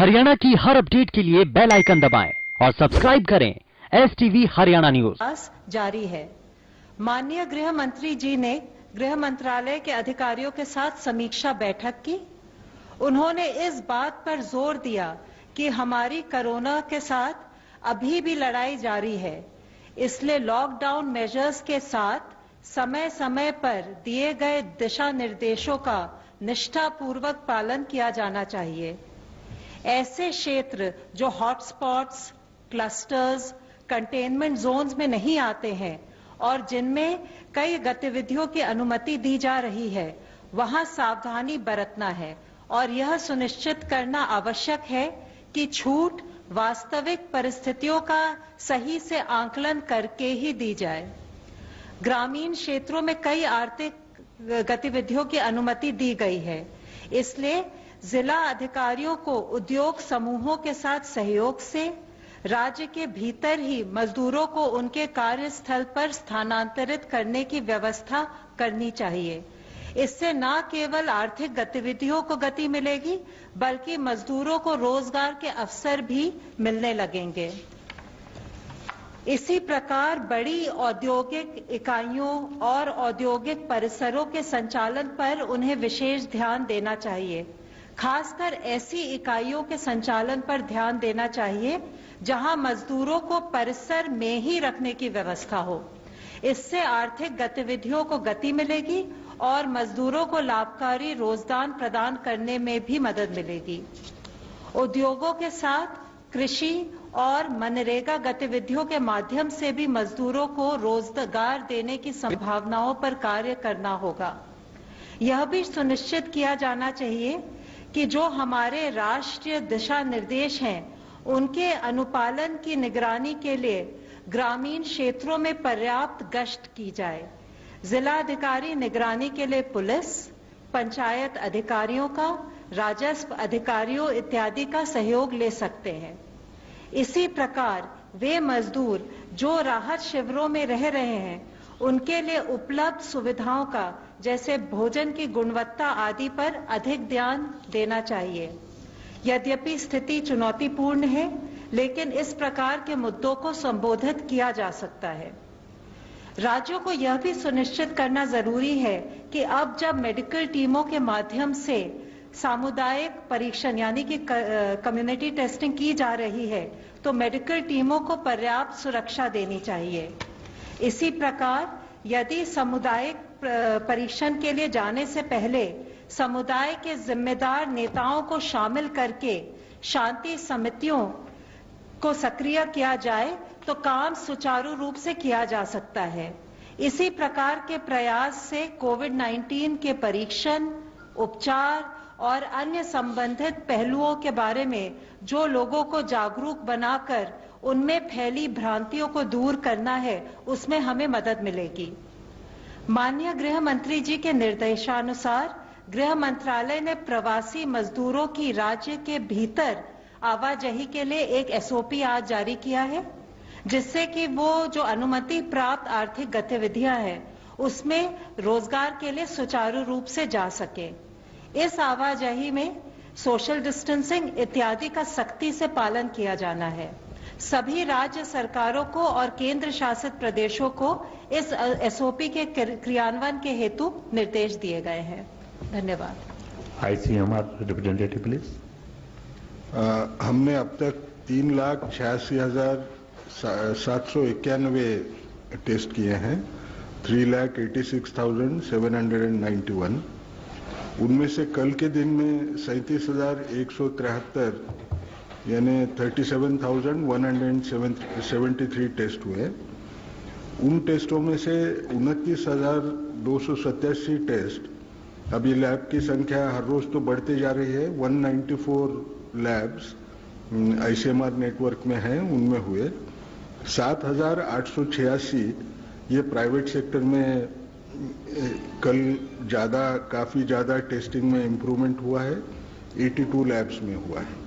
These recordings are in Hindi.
हरियाणा की हर अपडेट के लिए बेल आइकन दबाएं और सब्सक्राइब करें STV हरियाणा न्यूज। जारी है। माननीय गृह मंत्री जी ने गृह मंत्रालय के अधिकारियों के साथ समीक्षा बैठक की। उन्होंने इस बात पर जोर दिया कि हमारी कोरोना के साथ अभी भी लड़ाई जारी है, इसलिए लॉकडाउन मेजर्स के साथ समय समय पर दिए गए दिशा निर्देशों का निष्ठापूर्वक पालन किया जाना चाहिए। ऐसे क्षेत्र जो हॉटस्पॉट्स, क्लस्टर्स, कंटेनमेंट जोन्स में नहीं आते हैं और जिनमें कई गतिविधियों की अनुमति दी जा रही है, वहां सावधानी बरतना है और यह सुनिश्चित करना आवश्यक है कि छूट वास्तविक परिस्थितियों का सही से आंकलन करके ही दी जाए। ग्रामीण क्षेत्रों में कई आर्थिक गतिविधियों की अनुमति दी गई है, इसलिए जिला अधिकारियों को उद्योग समूहों के साथ सहयोग से राज्य के भीतर ही मजदूरों को उनके कार्यस्थल पर स्थानांतरित करने की व्यवस्था करनी चाहिए। इससे न केवल आर्थिक गतिविधियों को गति मिलेगी, बल्कि मजदूरों को रोजगार के अवसर भी मिलने लगेंगे। इसी प्रकार बड़ी औद्योगिक इकाइयों और औद्योगिक परिसरों के संचालन पर उन्हें विशेष ध्यान देना चाहिए। खासकर ऐसी इकाइयों के संचालन पर ध्यान देना चाहिए जहां मजदूरों को परिसर में ही रखने की व्यवस्था हो। इससे आर्थिक गतिविधियों को गति मिलेगी और मजदूरों को लाभकारी रोजगार प्रदान करने में भी मदद मिलेगी। उद्योगों के साथ कृषि और मनरेगा गतिविधियों के माध्यम से भी मजदूरों को रोजगार देने की संभावनाओं पर कार्य करना होगा। यह भी सुनिश्चित किया जाना चाहिए कि जो हमारे राष्ट्रीय दिशा निर्देश हैं, उनके अनुपालन की निगरानी के लिए ग्रामीण क्षेत्रों में पर्याप्त गश्त की जाए। जिलाधिकारी निगरानी के लिए पुलिस, पंचायत अधिकारियों का, राजस्व अधिकारियों इत्यादि का सहयोग ले सकते हैं। इसी प्रकार वे मजदूर जो राहत शिविरों में रह रहे हैं, उनके लिए उपलब्ध सुविधाओं का, जैसे भोजन की गुणवत्ता आदि पर अधिक ध्यान देना चाहिए। यद्यपि स्थिति चुनौतीपूर्ण है, लेकिन इस प्रकार के मुद्दों को संबोधित किया जा सकता है। राज्यों को यह भी सुनिश्चित करना जरूरी है कि अब जब मेडिकल टीमों के माध्यम से सामुदायिक परीक्षण यानी कि कम्युनिटी टेस्टिंग की जा रही है, तो मेडिकल टीमों को पर्याप्त सुरक्षा देनी चाहिए। इसी प्रकार यदि सामुदायिक परीक्षण के लिए जाने से पहले समुदाय के जिम्मेदार नेताओं को शामिल करके शांति समितियों को सक्रिय किया जाए, तो काम सुचारू रूप से किया जा सकता है। इसी प्रकार के प्रयास से कोविड-19 के परीक्षण, उपचार और अन्य संबंधित पहलुओं के बारे में जो लोगों को जागरूक बनाकर उनमें फैली भ्रांतियों को दूर करना है, उसमें हमें मदद मिलेगी। माननीय गृह मंत्री जी के निर्देशानुसार गृह मंत्रालय ने प्रवासी मजदूरों की राज्य के भीतर आवाजाही के लिए एक SOP आज जारी किया है, जिससे कि वो जो अनुमति प्राप्त आर्थिक गतिविधियां हैं, उसमें रोजगार के लिए सुचारू रूप से जा सके। इस आवाजाही में सोशल डिस्टेंसिंग इत्यादि का सख्ती से पालन किया जाना है। सभी राज्य सरकारों को और केंद्र शासित प्रदेशों को इस SOP के क्रियान्वयन के हेतु निर्देश दिए गए हैं। धन्यवाद। ICMR representative please. हमने अब तक 3,86,791 टेस्ट किए हैं, 3,86,791। उनमें से कल के दिन में 37,173 यानी 37,173 टेस्ट हुए। उन टेस्टों में से 29,287 टेस्ट, अभी लैब की संख्या हर रोज तो बढ़ती जा रही है, 194 लैब्स ICMR नेटवर्क में हैं, उनमें हुए। 7,886 ये प्राइवेट सेक्टर में कल काफी ज्यादा टेस्टिंग में इम्प्रूवमेंट हुआ है, 82 लैब्स में हुआ है।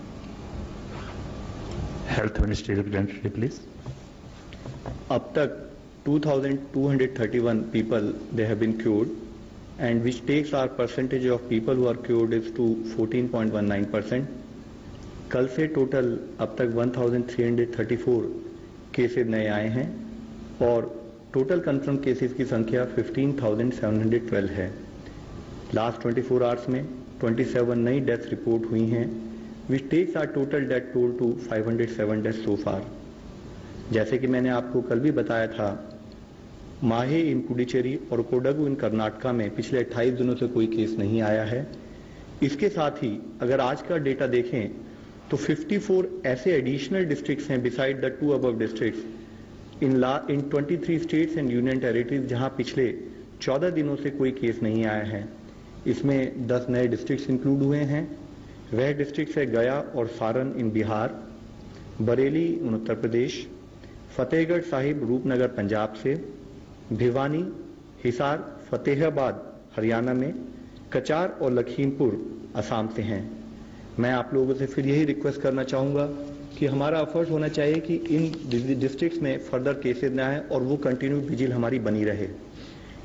Health ministry representative please. अब तक 2,231 people they have been cured, and which takes our percentage of people who are cured is to 14.19%. कल से टोटल अब तक 1334 केसेस नए आए हैं और टोटल कंफर्म केसेस की संख्या 15,712 है। लास्ट 24 आवर्स में 27 नई डेथ्स रिपोर्ट हुई हैं, which takes our total death toll to 507 deaths so far. जैसे कि मैंने आपको कल भी बताया था, माहे इन पुडुचेरी और कोडगु इन कर्नाटका में पिछले 28 दिनों से कोई केस नहीं आया है। इसके साथ ही अगर आज का डेटा देखें तो 54 ऐसे एडिशनल डिस्ट्रिक्ट्स हैं beside the 2 above districts in 23 states and union territories जहां पिछले 14 दिनों से कोई केस नहीं आया है। इसमें 10 नए डिस्ट्रिक्ट्स इंक्लूड हुए हैं। वह डिस्ट्रिक्ट्स है गया और सारण इन बिहार, बरेली इन उत्तर प्रदेश, फतेहगढ़ साहिब रूपनगर पंजाब से, भिवानी, हिसार, फतेहाबाद हरियाणा में, कचार और लखीमपुर असम से हैं। मैं आप लोगों से फिर यही रिक्वेस्ट करना चाहूँगा कि हमारा एफर्ट होना चाहिए कि इन डिस्ट्रिक्ट्स में फर्दर केसेस न आए और वो कंटिन्यू विजिल हमारी बनी रहे।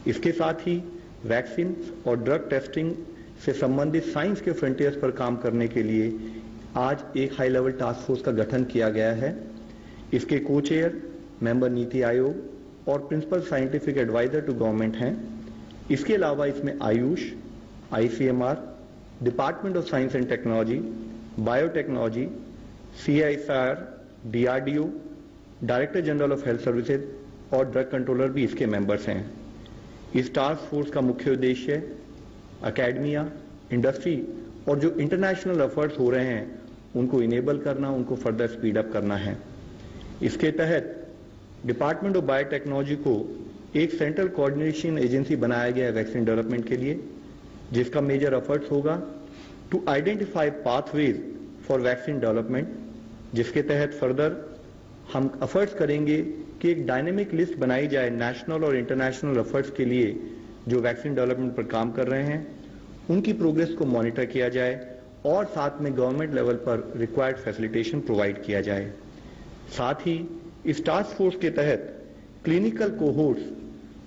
इसके साथ ही वैक्सीन और ड्रग टेस्टिंग से संबंधित साइंस के फ्रंटियर्स पर काम करने के लिए आज एक हाई लेवल टास्क फोर्स का गठन किया गया है। इसके को चेयर मेंबर नीति आयोग और principal scientific adviser to government हैं। इसके अलावा इसमें AYUSH, ICMR, department of science and technology, biotechnology, CSIR, DRDO, director general of health services और ड्रग कंट्रोलर भी इसके मेंबर्स हैं। इस टास्क फोर्स का मुख्य उद्देश्य अकेडमिया, इंडस्ट्री और जो इंटरनेशनल एफर्ट्स हो रहे हैं उनको इनेबल करना, उनको फर्दर स्पीड अप करना है। इसके तहत डिपार्टमेंट ऑफ बायोटेक्नोलॉजी को एक सेंट्रल कोऑर्डिनेशन एजेंसी बनाया गया है वैक्सीन डेवलपमेंट के लिए, जिसका मेजर एफर्ट्स होगा to identify pathways for vaccine development, जिसके तहत फर्दर हम एफर्ट्स करेंगे कि एक डायनेमिक लिस्ट बनाई जाए नेशनल और इंटरनेशनल एफर्ट्स के लिए जो वैक्सीन डेवलपमेंट पर काम कर रहे हैं, उनकी प्रोग्रेस को मॉनिटर किया जाए और साथ में गवर्नमेंट लेवल पर रिक्वायर्ड फैसिलिटेशन प्रोवाइड किया जाए। साथ ही इस टास्क फोर्स के तहत clinical cohorts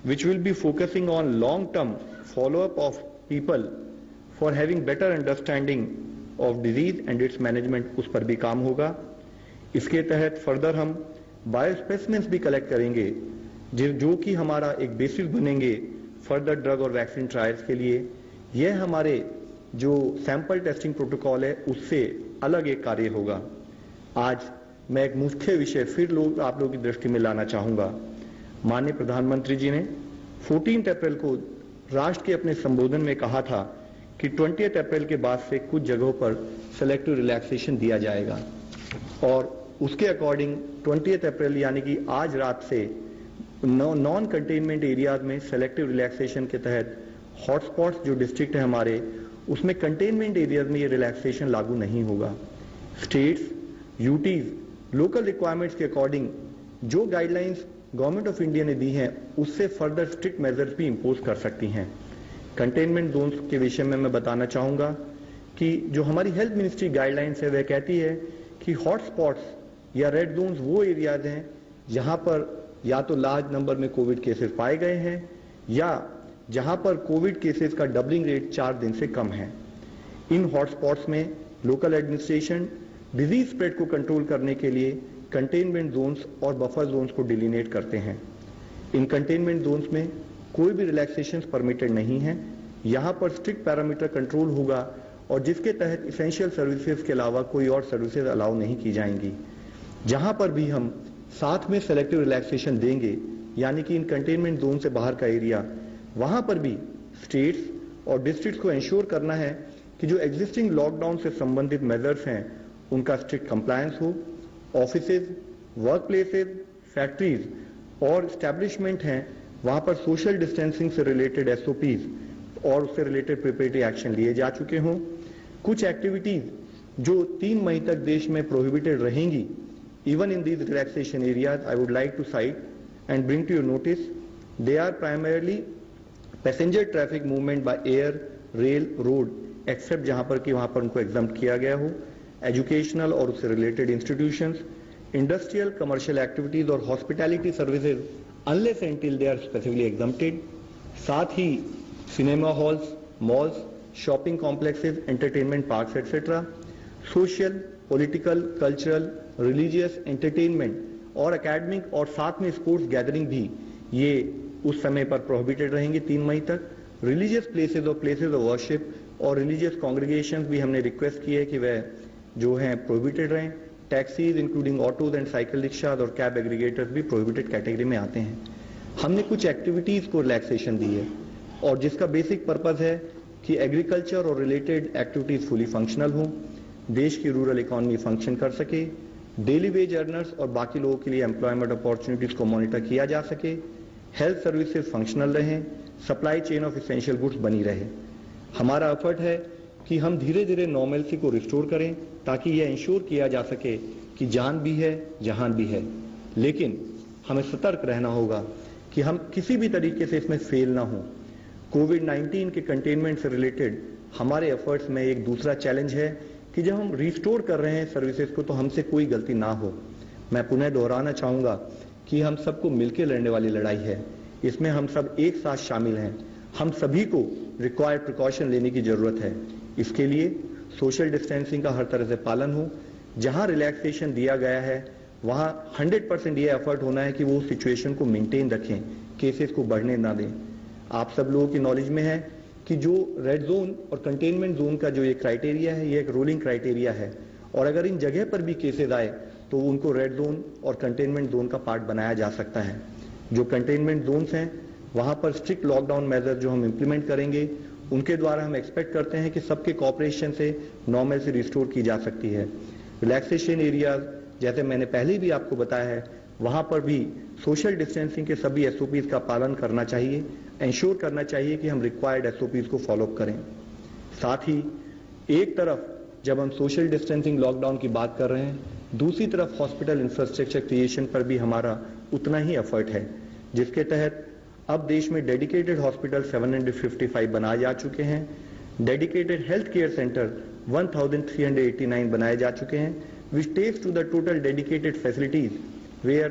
which will be focusing on long-term follow-up of people for having better understanding of disease and its management, उस पर भी काम होगा। इसके तहत फर्दर हम बायोस्पेसिमेंस भी कलेक्ट करेंगे जो कि हमारा एक बेसिस बनेंगे फर्दर ड्रग और वैक्सीन ट्रायल्स के लिए। यह हमारे जो सैंपल टेस्टिंग प्रोटोकॉल है उससे अलग एक कार्य होगा। आज मैं एक मुख्य विषय फिर आप लोगों की दृष्टि में लाना चाहूंगा। माननीय प्रधानमंत्री जी ने 14 अप्रैल को राष्ट्र के अपने संबोधन में कहा था कि 20 अप्रैल के बाद से कुछ जगहों पर सेलेक्टिव रिलैक्सेशन दिया जाएगा और उसके अकॉर्डिंग 20 अप्रैल यानी कि आज रात से नॉन कंटेनमेंट एरियाज में सेलेक्टिव रिलैक्सेशन के तहत हॉटस्पॉट्स जो डिस्ट्रिक्ट है हमारे, उसमें कंटेनमेंट एरियाज में ये रिलैक्सेशन लागू नहीं होगा। स्टेट्स, यूटीज लोकल रिक्वायरमेंट्स के अकॉर्डिंग जो गाइडलाइंस गवर्नमेंट ऑफ इंडिया ने दी हैं उससे फर्दर स्ट्रिक्ट मेजर्स भी इंपोज कर सकती हैं। कंटेनमेंट जोन्स के विषय में मैं बताना चाहूंगा कि जो हमारी हेल्थ मिनिस्ट्री गाइडलाइंस है वह कहती है कि हॉटस्पॉट्स या रेड जोन्स वो एरियाज हैं जहां पर या तो लार्ज नंबर में कोविड केसेस पाए गए हैं या जहां पर कोविड केसेस का डबलिंग रेट 4 दिन से कम है। इन हॉटस्पॉट्स में लोकल एडमिनिस्ट्रेशन डिजीज स्प्रेड को कंट्रोल करने के लिए कंटेनमेंट जोन्स और बफर जोन्स को डिलिनेट करते हैं। इन कंटेनमेंट जोन्स में कोई भी रिलैक्सेशंस परमिटेड नहीं है। यहां पर स्ट्रिक्ट पैरामीटर कंट्रोल होगा और जिसके तहत इसेंशियल सर्विसेज के अलावा कोई और सर्विसेज अलाउ नहीं की जाएंगी। जहां पर भी हम साथ में सेलेक्टिव रिलैक्सेशन देंगे यानी कि इन कंटेनमेंट जोन से बाहर का एरिया, वहां पर भी स्टेट्स और डिस्ट्रिक्ट्स को इंश्योर करना है कि जो एग्जिस्टिंग लॉकडाउन से संबंधित मेजर्स हैं उनका स्ट्रिक्ट कंप्लायंस हो। ऑफिसेज, वर्क प्लेसेज, फैक्ट्रीज और एस्टेब्लिशमेंट हैं वहां पर सोशल डिस्टेंसिंग से रिलेटेड SOPs और उससे रिलेटेड प्रिपरेटरी एक्शन लिए जा चुके हों। कुछ एक्टिविटीज जो 3 मई तक देश में प्रोहिबिटेड रहेंगी, even in these relaxation areas, I would like to cite and bring to your notice. They are primarily passenger traffic movement by air, rail, road, except जहां पर कि वहां पर उनको एग्जम्प्ट किया गया हो, एजुकेशनल और उससे related institutions, industrial, commercial activities और hospitality services unless until they are specifically exempted. साथ ही cinema halls, malls, shopping complexes, entertainment parks etcetera, social, political, cultural, religious, entertainment और एकेडमिक और साथ में स्पोर्ट्स गैदरिंग भी ये उस समय पर प्रोहिबिटेड रहेंगे 3 मई तक। रिलीजियस प्लेसेस और प्लेसेस ऑफ वर्शिप और रिलीजियस कॉन्ग्रीगेशंस भी हमने रिक्वेस्ट की है कि वह जो हैं प्रोहिबिटेड रहें। Taxis including autos and cycle rickshaws और कैब एग्रीगेटर्स भी प्रोहिबिटेड कैटेगरी में आते हैं। हमने कुछ एक्टिविटीज को रिलैक्सेशन दी है और जिसका बेसिक पर्पस है कि एग्रीकल्चर और रिलेटेड एक्टिविटीज फुली फंक्शनल हों, देश की रूरल इकोनॉमी फंक्शन कर सके, डेली वेज अर्नर्स और बाकी लोगों के लिए एम्प्लॉयमेंट अपॉर्चुनिटीज को मॉनिटर किया जा सके, हेल्थ सर्विसेज फंक्शनल रहें, supply chain of essential goods बनी रहे। हमारा एफर्ट है कि हम धीरे धीरे नॉर्मलसी को रिस्टोर करें ताकि यह इंश्योर किया जा सके कि जान भी है, जहान भी है। लेकिन हमें सतर्क रहना होगा कि हम किसी भी तरीके से इसमें फेल ना हो। कोविड-19 के कंटेनमेंट से रिलेटेड हमारे एफर्ट्स में एक दूसरा चैलेंज है कि जब हम रिस्टोर कर रहे हैं सर्विसेज को तो हमसे कोई गलती ना हो। मैं पुनः दोहराना चाहूंगा कि हम सबको मिलकर लड़ने वाली लड़ाई है, इसमें हम सब एक साथ शामिल हैं। हम सभी को रिक्वायर्ड प्रिकॉशन लेने की जरूरत है। इसके लिए सोशल डिस्टेंसिंग का हर तरह से पालन हो। जहां रिलैक्सेशन दिया गया है वहां 100% ये एफर्ट होना है कि वो सिचुएशन को मेंटेन रखें, केसेस को बढ़ने ना दें। आप सब लोगों की नॉलेज में है कि जो रेड जोन और कंटेनमेंट जोन का जो ये क्राइटेरिया है, ये एक रोलिंग क्राइटेरिया है और अगर इन जगह पर भी केसेस आए तो उनको रेड जोन और कंटेनमेंट जोन का पार्ट बनाया जा सकता है। जो कंटेनमेंट जोन्स हैं वहां पर स्ट्रिक्ट लॉकडाउन मेजर जो हम इंप्लीमेंट करेंगे उनके द्वारा हम एक्सपेक्ट करते हैं कि सबके कॉपरेशन से नॉर्मल से रिस्टोर की जा सकती है। रिलैक्सेशन एरियाज जैसे मैंने पहले भी आपको बताया है वहां पर भी सोशल डिस्टेंसिंग के सभी एसओपीज का पालन करना चाहिए, इंश्योर करना चाहिए कि हम रिक्वायर्ड एसओपीज को फॉलो करें। साथ ही एक तरफ जब हम सोशल डिस्टेंसिंग लॉकडाउन की बात कर रहे हैं, दूसरी तरफ हॉस्पिटल इंफ्रास्ट्रक्चर क्रिएशन पर भी हमारा उतना ही एफर्ट है, जिसके तहत अब देश में डेडिकेटेड हॉस्पिटल 755 बनाए जा चुके हैं, डेडिकेटेड हेल्थ केयर सेंटर 1389 बनाए जा चुके हैं, which takes to the total dedicated facilities where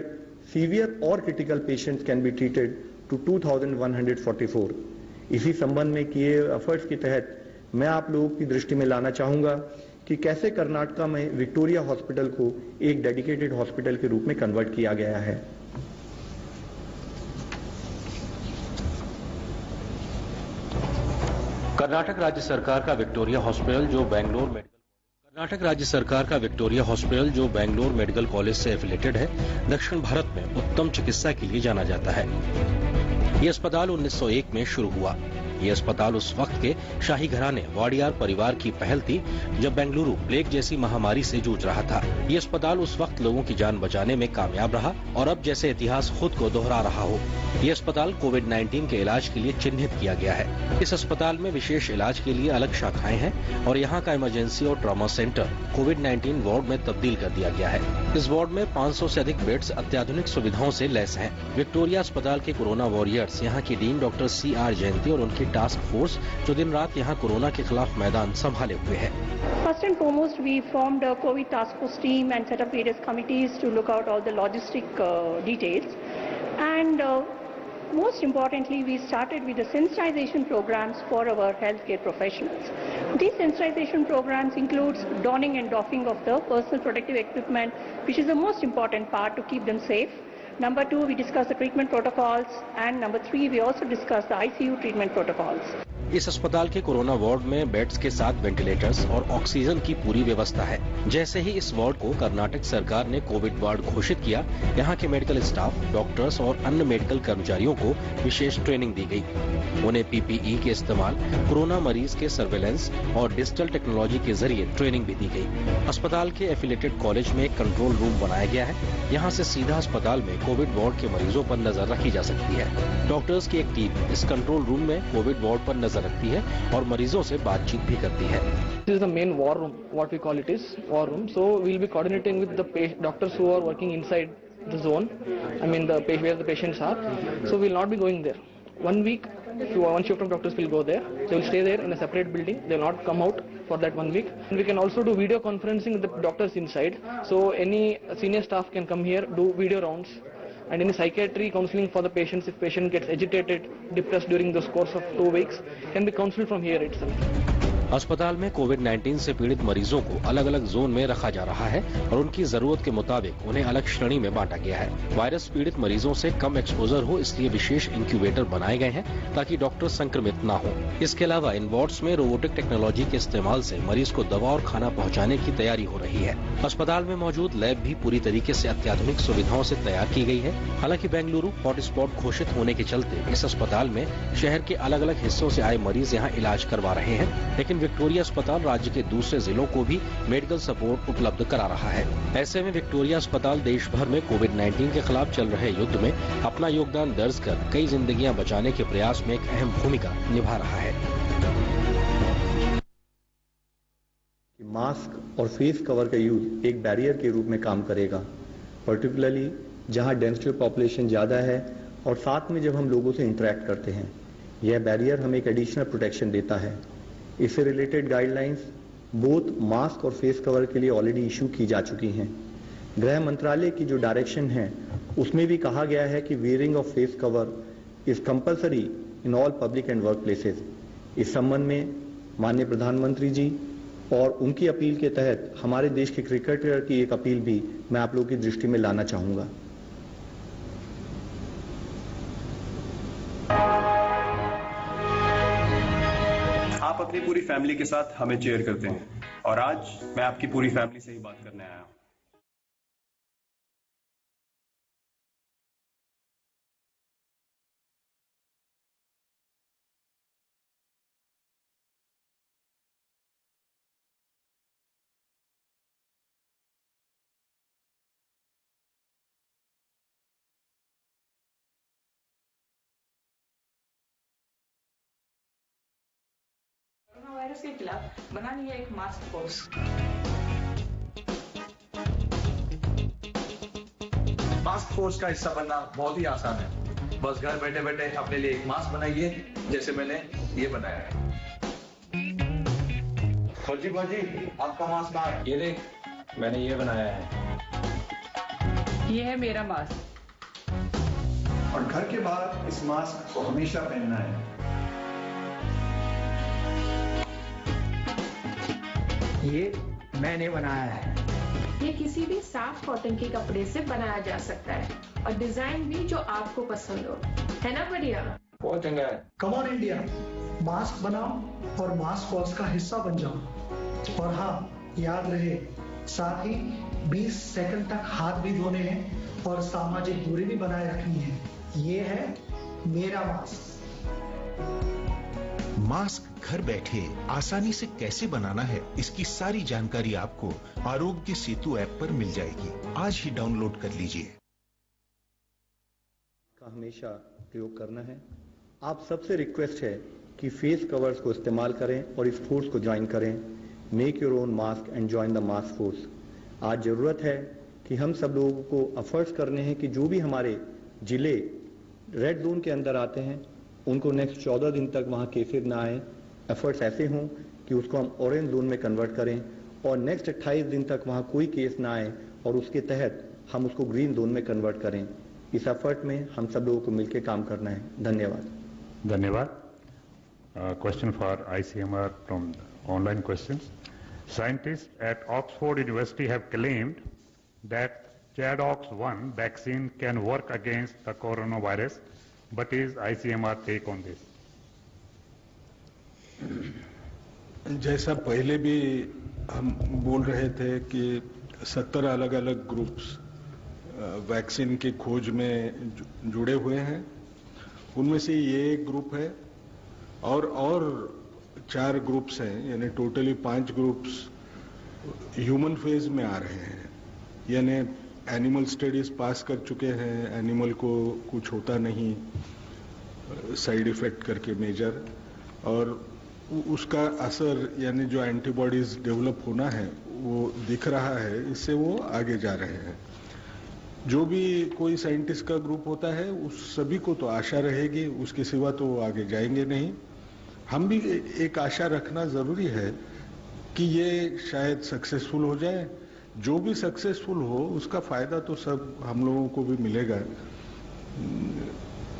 severe or critical patients can be treated to 2144। इसी संबंध में किए एफर्ट्स के तहत मैं आप लोगों की दृष्टि में लाना चाहूंगा कि कैसे कर्नाटका में विक्टोरिया हॉस्पिटल को एक डेडिकेटेड हॉस्पिटल के रूप में कन्वर्ट किया गया है। कर्नाटक राज्य सरकार का विक्टोरिया हॉस्पिटल जो बेंगलोर मेडिकल कॉलेज से एफिलेटेड है, दक्षिण भारत में उत्तम चिकित्सा के लिए जाना जाता है। ये अस्पताल 1901 में शुरू हुआ। ये अस्पताल उस वक्त के शाही घराने वाडियार परिवार की पहल थी जब बेंगलुरु प्लेग जैसी महामारी से जूझ रहा था। ये अस्पताल उस वक्त लोगों की जान बचाने में कामयाब रहा और अब जैसे इतिहास खुद को दोहरा रहा हो। ये अस्पताल कोविड-19 के इलाज के लिए चिन्हित किया गया है। इस अस्पताल में विशेष इलाज के लिए अलग शाखाएं हैं और यहाँ का इमरजेंसी और ट्रॉमा सेंटर कोविड-19 वार्ड में तब्दील कर दिया गया है। इस वार्ड में 500 से अधिक बेड्स अत्याधुनिक सुविधाओं से लैस हैं। विक्टोरिया अस्पताल के कोरोना वॉरियर्स यहाँ की डीन डॉक्टर CR जयंती और उनकी टास्क फोर्स जो दिन रात यहाँ कोरोना के खिलाफ मैदान संभाले हुए है। First and foremost, we formed a COVID task force team and set up various committees to look out all the logistic details. And most importantly, we started with the sensitization programs for our healthcare professionals. These sensitization programs includes donning and doffing of the personal protective equipment, which is the most important part to keep them safe. Number 2, we discuss the treatment protocols, and number 3, we also discuss the ICU treatment protocols. इस अस्पताल के कोरोना वार्ड में बेड्स के साथ वेंटिलेटर्स और ऑक्सीजन की पूरी व्यवस्था है। जैसे ही इस वार्ड को कर्नाटक सरकार ने कोविड वार्ड घोषित किया, यहाँ के मेडिकल स्टाफ, डॉक्टर्स और अन्य मेडिकल कर्मचारियों को विशेष ट्रेनिंग दी गई। उन्हें PPE के इस्तेमाल, कोरोना मरीज के सर्वेलेंस और डिजिटल टेक्नोलॉजी के जरिए ट्रेनिंग भी दी गई। अस्पताल के एफिलेटेड कॉलेज में एक कंट्रोल रूम बनाया गया है। यहाँ से सीधा अस्पताल में कोविड वार्ड के मरीजों पर नजर रखी जा सकती है। डॉक्टर्स की एक टीम इस कंट्रोल रूम में कोविड वार्ड पर नजर रखती है और मरीजों से बातचीत भी करती है। This is the main war room, what we call it is war room. So we'll be coordinating with the doctors who are working inside the zone. I mean where the patients are. So we'll not be going there. 1 week, one shift of doctors will go there. They will stay there in a separate building. They will not come out for that 1 week. And we can also do video conferencing with the doctors inside. So any senior staff can come here, do video rounds. And any psychiatry counseling for the patients, if patient gets agitated, depressed during the course of 2 weeks, can be counseled from here itself. अस्पताल में कोविड-19 से पीड़ित मरीजों को अलग अलग जोन में रखा जा रहा है और उनकी जरूरत के मुताबिक उन्हें अलग श्रेणी में बांटा गया है। वायरस पीड़ित मरीजों से कम एक्सपोजर हो, इसलिए विशेष इंक्यूबेटर बनाए गए हैं ताकि डॉक्टर संक्रमित न हो। इसके अलावा इन वार्ड्स में रोबोटिक टेक्नोलॉजी के इस्तेमाल से मरीज को दवा और खाना पहुंचाने की तैयारी हो रही है। अस्पताल में मौजूद लैब भी पूरी तरीके से अत्याधुनिक सुविधाओं से तैयार की गई है। हालांकि बेंगलुरु हॉटस्पॉट घोषित होने के चलते इस अस्पताल में शहर के अलग अलग हिस्सों से आए मरीज यहाँ इलाज करवा रहे हैं, लेकिन विक्टोरिया अस्पताल राज्य के दूसरे जिलों को भी मेडिकल सपोर्ट उपलब्ध करा रहा है। ऐसे में विक्टोरिया अस्पताल देश भर में कोविड-19 के खिलाफ चल रहे युद्ध में अपना योगदान दर्ज कर कई जिंदगियां बचाने के प्रयास में एक अहम भूमिका निभा रहा है। मास्क और फेस कवर का यूज एक बैरियर के रूप में काम करेगा, पर्टिकुलरली जहां डेंसिटी पॉपुलेशन ज़्यादा है और साथ में जब हम लोगों से इंटरेक्ट करते हैं। यह बैरियर हमें एक एडिशनल प्रोटेक्शन देता है। इससे रिलेटेड गाइडलाइंस बोथ मास्क और फेस कवर के लिए ऑलरेडी इशू की जा चुकी हैं। गृह मंत्रालय की जो डायरेक्शन है उसमें भी कहा गया है कि wearing of face cover is compulsory in all public and work places. इस संबंध में माननीय प्रधानमंत्री जी और उनकी अपील के तहत हमारे देश के क्रिकेटर की एक अपील भी मैं आप लोगों की दृष्टि में लाना चाहूंगा। आप अपनी पूरी फैमिली के साथ हमें चेयर करते हैं और आज मैं आपकी पूरी फैमिली से ही बात करने आया हूं। कोरोना वायरस के खिलाफ बनानी है एक मास्क फोर्स। मास्क फोर्स का हिस्सा बनना बहुत ही आसान है। बस घर बैठे बैठे अपने लिए एक मास्क बनाइए, जैसे मैंने ये बनाया है। फौजी आपका मास्क कहाँ है? ये देख, मैंने ये बनाया है। ये है मेरा मास्क। और घर के बाहर इस मास्क को हमेशा पहनना है। ये मैंने बनाया है। ये किसी भी साफ कॉटन के कपड़े से बनाया जा सकता है और डिजाइन भी जो आपको पसंद हो, है ना बढ़िया? बहुत चंगा है। कम ऑन इंडिया, मास्क बनाओ और मास्क फोर्स का हिस्सा बन जाओ। और हाँ, याद रहे, साथ ही 20 सेकंड तक हाथ भी धोने हैं और सामाजिक दूरी भी बनाए रखनी है। ये है मेरा मास्क। मास्क घर बैठे आसानी से कैसे बनाना है, इसकी सारी जानकारी आपको आरोग्य सेतु ऐप पर मिल जाएगी। आज ही डाउनलोड कर लीजिए। का हमेशा प्रयोग करना है। आप सबसे रिक्वेस्ट है कि फेस कवर्स को इस्तेमाल करें और इस फोर्स को ज्वाइन करें। Make your own mask and join the mask force. आज जरूरत है कि हम सब लोगों को एफर्ट्स करने हैं कि जो भी हमारे जिले रेड जोन के अंदर आते हैं उनको नेक्स्ट 14 दिन तक वहाँ केसेस ना आए। एफर्ट्स ऐसे हों कि उसको हम ऑरेंज जोन में कन्वर्ट करें और नेक्स्ट 28 दिन तक वहाँ कोई केस ना आए और उसके तहत हम उसको ग्रीन जोन में कन्वर्ट करें। इस एफर्ट में हम सब लोगों को मिलकर काम करना है। धन्यवाद। Question for ICMR from online questions. Scientists at Oxford University have claimed that ChAdOx1 vaccine can work against the coronavirus. What is ICMR take on this? जैसा पहले भी हम बोल रहे थे कि 70 अलग अलग ग्रुप्स वैक्सीन की खोज में जुड़े हुए हैं। उनमें से ये एक ग्रुप है और 4 ग्रुप्स हैं, यानी टोटली 5 ग्रुप्स ह्यूमन फेज में आ रहे हैं। यानी एनिमल स्टडीज पास कर चुके हैं, एनिमल को कुछ होता नहीं साइड इफेक्ट करके मेजर, और उसका असर यानी जो एंटीबॉडीज डेवलप होना है वो दिख रहा है, इससे वो आगे जा रहे हैं। जो भी कोई साइंटिस्ट का ग्रुप होता है उस सभी को तो आशा रहेगी, उसके सिवा तो वो आगे जाएंगे नहीं। हम भी एक आशा रखना जरूरी है कि ये शायद सक्सेसफुल हो जाए। जो भी सक्सेसफुल हो उसका फायदा तो सब हम लोगों को भी मिलेगा।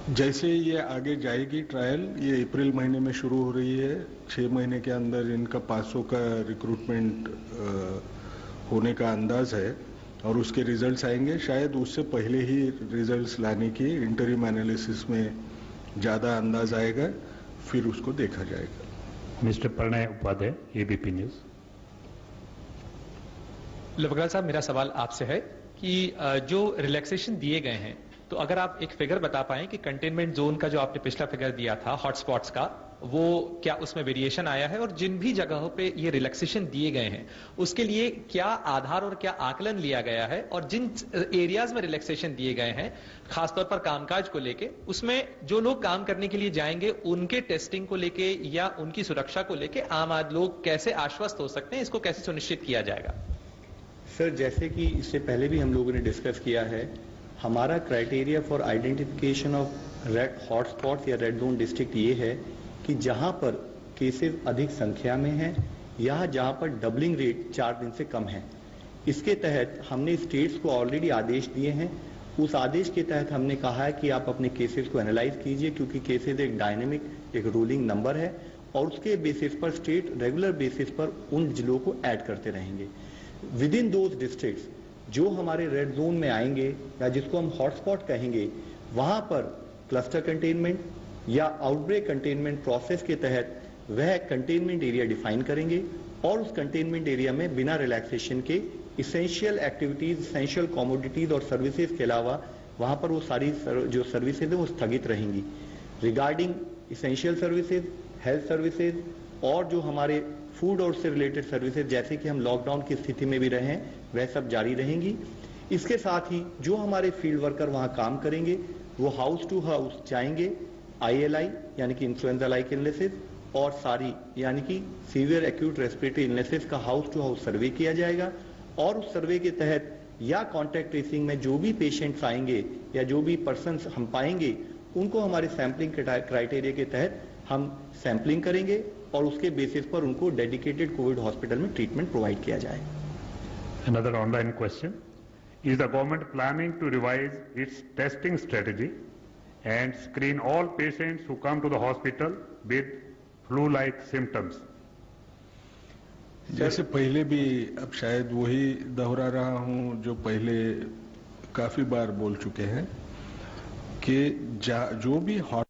जैसे ये आगे जाएगी ट्रायल, ये अप्रैल महीने में शुरू हो रही है। 6 महीने के अंदर इनका 500 का रिक्रूटमेंट होने का अंदाज है और उसके रिजल्ट्स आएंगे। शायद उससे पहले ही रिजल्ट्स लाने की इंटरिम एनालिसिस में ज़्यादा अंदाज आएगा, फिर उसको देखा जाएगा। Mister Pranay Upadhyay, ABP news. लवगड़ा साहब, मेरा सवाल आपसे है कि जो रिलैक्सेशन दिए गए हैं, तो अगर आप एक फिगर बता पाएं कि कंटेनमेंट जोन का जो आपने पिछला फिगर दिया था हॉटस्पॉट्स का, वो क्या उसमें वेरिएशन आया है, और जिन भी जगहों पे ये रिलैक्सेशन दिए गए हैं उसके लिए क्या आधार और क्या आकलन लिया गया है, और जिन एरियाज में रिलैक्सेशन दिए गए हैं खासतौर पर कामकाज को लेके, उसमें जो लोग काम करने के लिए जाएंगे उनके टेस्टिंग को लेके या उनकी सुरक्षा को लेके आम आदमी लोग कैसे आश्वस्त हो सकते हैं, इसको कैसे सुनिश्चित किया जाएगा? सर, जैसे कि इससे पहले भी हम लोगों ने डिस्कस किया है, हमारा criteria for identification of red hotspots या रेड जोन डिस्ट्रिक्ट ये है कि जहां पर केसेस अधिक संख्या में हैं या जहां पर डबलिंग रेट 4 दिन से कम है। इसके तहत हमने स्टेट्स को ऑलरेडी आदेश दिए हैं। उस आदेश के तहत हमने कहा है कि आप अपने केसेस को एनालाइज कीजिए, क्योंकि केसेस एक डायनेमिक, एक रूलिंग नंबर है और उसके बेसिस पर स्टेट रेगुलर बेसिस पर उन जिलों को ऐड करते रहेंगे। विद इन दोज डिस्ट्रिक्ट्स जो हमारे रेड जोन में आएंगे या जिसको हम हॉटस्पॉट कहेंगे, वहां पर क्लस्टर कंटेनमेंट या आउटब्रेक कंटेनमेंट प्रोसेस के तहत वह कंटेनमेंट एरिया डिफाइन करेंगे और उस कंटेनमेंट एरिया में बिना रिलैक्सेशन के इसेंशियल एक्टिविटीज, इसेंशियल कमोडिटीज और सर्विसेज के अलावा वहां पर वो सारी जो सर्विसेज है वो स्थगित रहेंगी। Regarding essential services, health services और जो हमारे फूड और उससे रिलेटेड सर्विसेज, जैसे कि हम लॉकडाउन की स्थिति में भी रहे हैं, वह सब जारी रहेंगी। इसके साथ ही जो हमारे फील्ड वर्कर वहां काम करेंगे वो हाउस टू हाउस जाएंगे, ILI यानी कि इन्फ्लुएंजा लाइक इलनेसेस और सारी यानी कि सीवियर एक्यूट रेस्पिरेटरी इलनेसेस का हाउस टू हाउस सर्वे किया जाएगा और उस सर्वे के तहत या कॉन्टैक्ट ट्रेसिंग में जो भी पेशेंट्स आएंगे या जो भी पर्सन्स हम पाएंगे उनको हमारे सैंपलिंग क्राइटेरिया के तहत हम सैंपलिंग करेंगे और उसके बेसिस पर उनको डेडिकेटेड कोविड हॉस्पिटल में ट्रीटमेंट प्रोवाइड किया जाए। Another online question. Is the government planning to revise its testing strategy and screen all patients who come to the hospital with flu-like symptoms? जैसे पहले भी, अब शायद वही दोहरा रहा हूं जो पहले काफी बार बोल चुके हैं कि जो भी हॉट